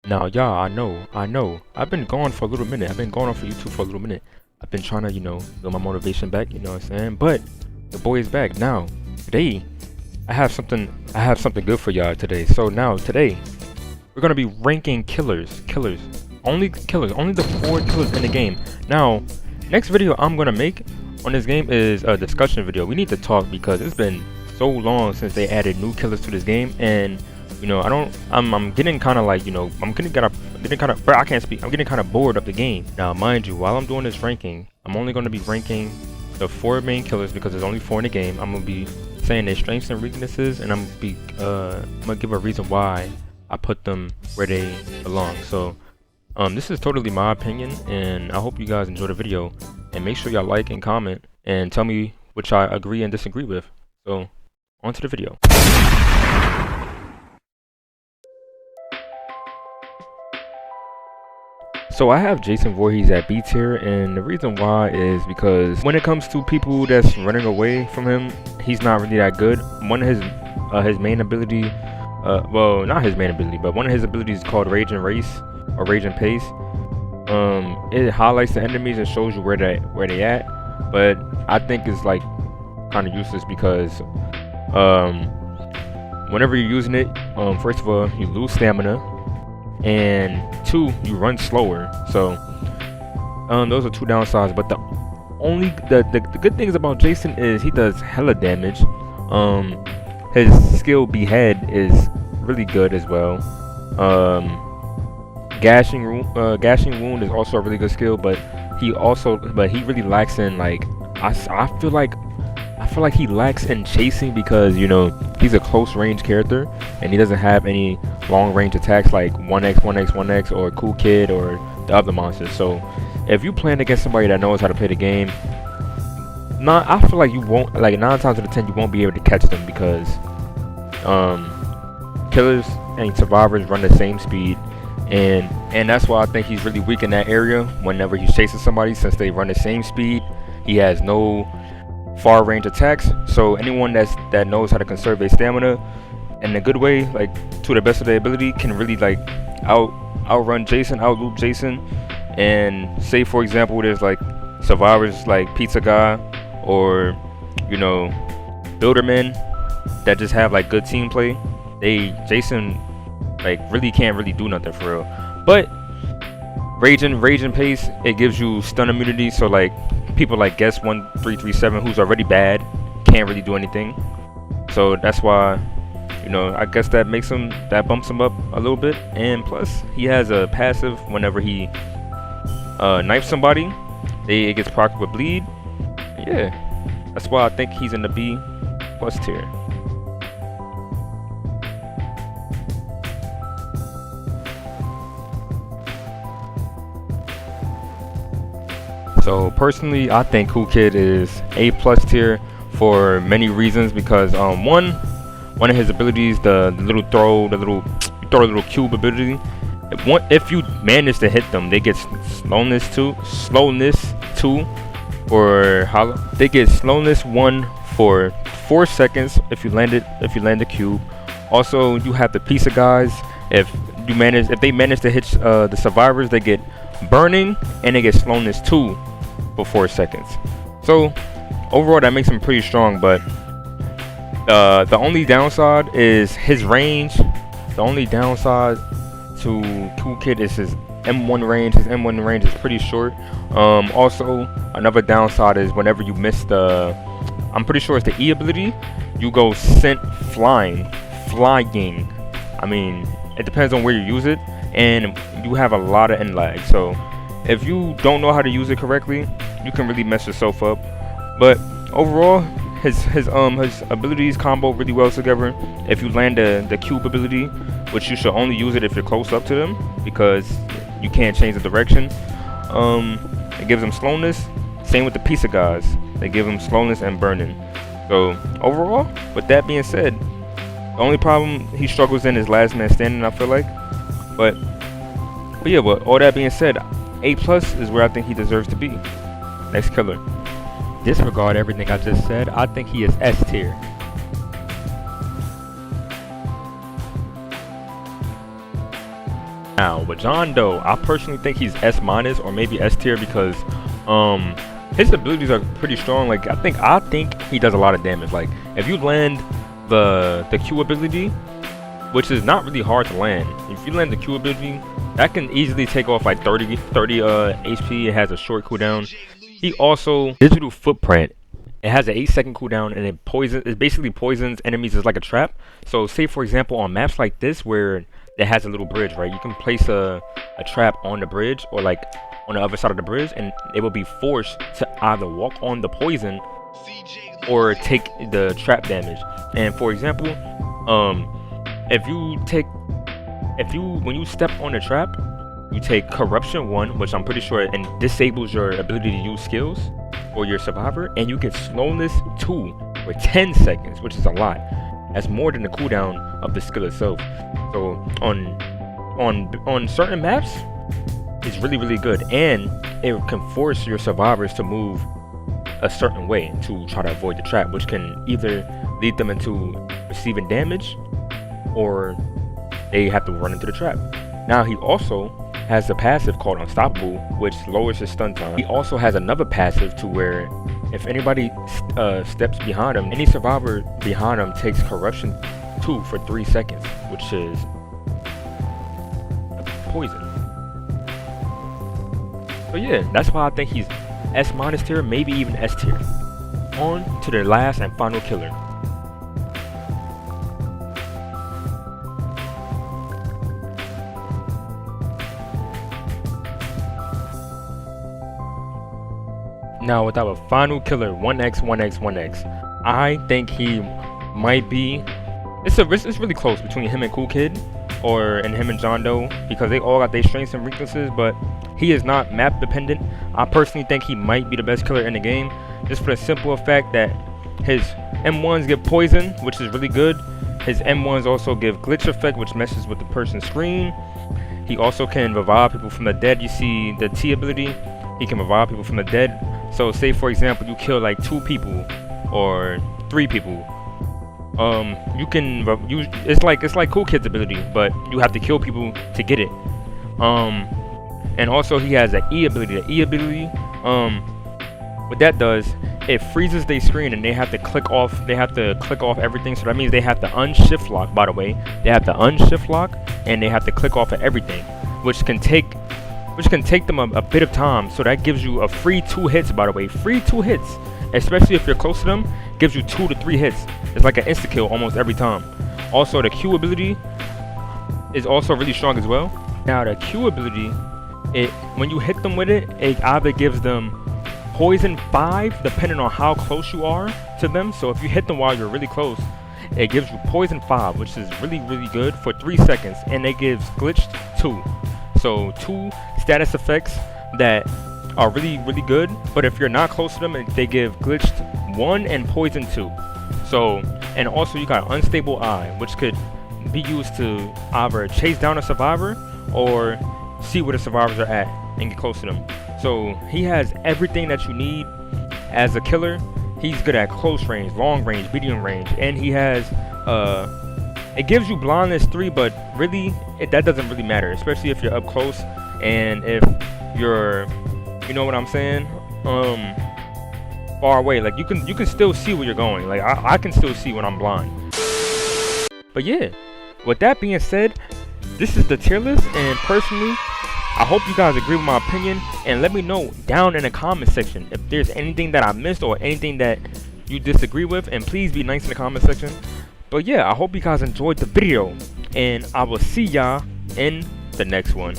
Now, y'all, I know. I've been gone for a little minute. I've been going off of YouTube for a little minute. I've been trying to, build my motivation back. You know what I'm saying? But the boy is back now. Today, I have something good for y'all today. So now, today, we're gonna be ranking killers, only the 4 killers in the game. Now, next video I'm gonna make on this game is a discussion video. We need to talk because it's been so long since they added new killers to this game, and I'm getting kind of like, I'm getting kind of, I can't speak. I'm getting kind of bored of the game. Now, mind you, while I'm doing this ranking, I'm only going to be ranking the 4 main killers because there's only 4 in the game. I'm going to be saying their strengths and weaknesses, and I'm gonna give a reason why I put them where they belong. So, this is totally my opinion, and I hope you guys enjoy the video. And make sure y'all like and comment, and tell me which I agree and disagree with. So, on to the video. So I have Jason Voorhees at B tier, and the reason why is because when it comes to people that's running away from him, he's not really that good. One of his main ability, well, not his main ability, but one of his abilities is called Rage and Race or Rage and Pace. It highlights the enemies and shows you where they at, but I think it's like kind of useless because whenever you're using it, first of all, you lose stamina, and 2, you run slower. So those are 2 downsides, but the good things about Jason is he does hella damage. His skill Behead is really good as well. Gashing Wound is also a really good skill, but he really lacks in, like, I feel like he lacks in chasing because he's a close range character and he doesn't have any long range attacks like Onex or Cool Kid or the other monsters. So if you playing against somebody that knows how to play the game, I feel like you won't, like 9 times out of 10 you won't be able to catch them because killers and survivors run the same speed, and that's why I think he's really weak in that area whenever he's chasing somebody. Since they run the same speed, he has no far range attacks, so anyone that knows how to conserve their stamina in a good way, like to the best of their ability, can really like outrun Jason, outloop Jason. And say for example there's like survivors like Pizza Guy or Builderman that just have like good team play, Jason like can't really do nothing for real. But Rage and Pace, it gives you stun immunity, so like people like Guess 1337 who's already bad can't really do anything. So that's why I guess that bumps him up a little bit. And plus he has a passive whenever he knifes somebody, it gets procced with bleed. Yeah, that's why I think he's in the B+ tier. So personally, I think Cool Kid is A+ tier for many reasons because one of his abilities, the little throw, you throw a little cube ability. If you manage to hit them, they get slowness 2, or they get slowness 1 for 4 seconds if you land the cube. Also, you have the Pizza Guys. If they manage to hit the survivors, they get burning and they get slowness 2 for 4 seconds. So overall that makes him pretty strong, but the only downside is his range. The only downside to Cool Kid is his M1 range. His M1 range is pretty short. Also another downside is whenever you miss I'm pretty sure it's the E ability, you go sent flying. I mean, it depends on where you use it, and you have a lot of end lag. So if you don't know how to use it correctly, you can really mess yourself up. But overall, his abilities combo really well together. If you land the cube ability, which you should only use it if you're close up to them because you can't change the direction, it gives them slowness. Same with the Pizza Guys, they give them slowness and burning. So overall, with that being said, the only problem he struggles in is last man standing, I feel like. But yeah, but all that being said, A+ is where I think he deserves to be. Next killer. Disregard everything I just said. I think he is S tier. Now with John Doe, I personally think he's S minus or maybe S tier because his abilities are pretty strong. Like I think he does a lot of damage. Like if you land the Q ability, which is not really hard to land, if you land the Q ability, that can easily take off like 30 HP. It has a short cooldown. He also digital footprint. It has an 8-second cooldown and it basically poisons enemies as like a trap. So say for example on maps like this where it has a little bridge, right? You can place a trap on the bridge or like on the other side of the bridge, and it will be forced to either walk on the poison or take the trap damage. And for example, when you step on the trap, you take corruption 1, which I'm pretty sure and disables your ability to use skills or your survivor, and you get slowness 2 for 10 seconds, which is a lot. That's more than the cooldown of the skill itself. So on certain maps, it's really good, and it can force your survivors to move a certain way to try to avoid the trap, which can either lead them into receiving damage or they have to run into the trap. Now he also has a passive called Unstoppable, which lowers his stun time. He also has another passive to where if anybody steps behind him, any survivor behind him takes Corruption 2 for 3 seconds, which is poison. So yeah, that's why I think he's S minus tier, maybe even S tier. On to the last and final killer. Now with our final killer, Onex, I think he might be. It's really close between him and Cool Kid, and him and John Doe, because they all got their strengths and weaknesses, but he is not map dependent. I personally think he might be the best killer in the game, just for the simple fact that his M1s give poison, which is really good. His M1s also give glitch effect, which messes with the person's screen. He also can revive people from the dead. You see the T ability, he can revive people from the dead. So say for example you kill like 2 people or 3 people, you can use it's like Cool Kid's ability, but you have to kill people to get it. And also he has an E ability. The E ability, what that does, it freezes their screen and they have to click off everything. So that means they have to unshift lock. By the way, they have to unshift lock and they have to click off of everything, which can take them a bit of time. So that gives you a free 2 hits, by the way. Free 2 hits, especially if you're close to them, gives you 2 to 3 hits. It's like an insta kill almost every time. Also the Q ability is also really strong as well. Now the Q ability, when you hit them with it, it either gives them poison 5 depending on how close you are to them. So if you hit them while you're really close, it gives you poison 5, which is really good for 3 seconds, and it gives glitched 2. So 2 status effects that are really good, but if you're not close to them, they give glitched 1 and poison 2. So, and also you got unstable eye, which could be used to either chase down a survivor or see where the survivors are at and get close to them. So he has everything that you need as a killer. He's good at close range, long range, medium range, and he has it gives you blindness 3, but really that doesn't really matter, especially if you're up close and if you're, you know what I'm saying, far away. Like you can still see where you're going. Like I can still see when I'm blind. But yeah, with that being said, this is the tier list, and personally I hope you guys agree with my opinion, and let me know down in the comment section if there's anything that I missed or anything that you disagree with, and please be nice in the comment section. But yeah, I hope you guys enjoyed the video, and I will see y'all in the next one.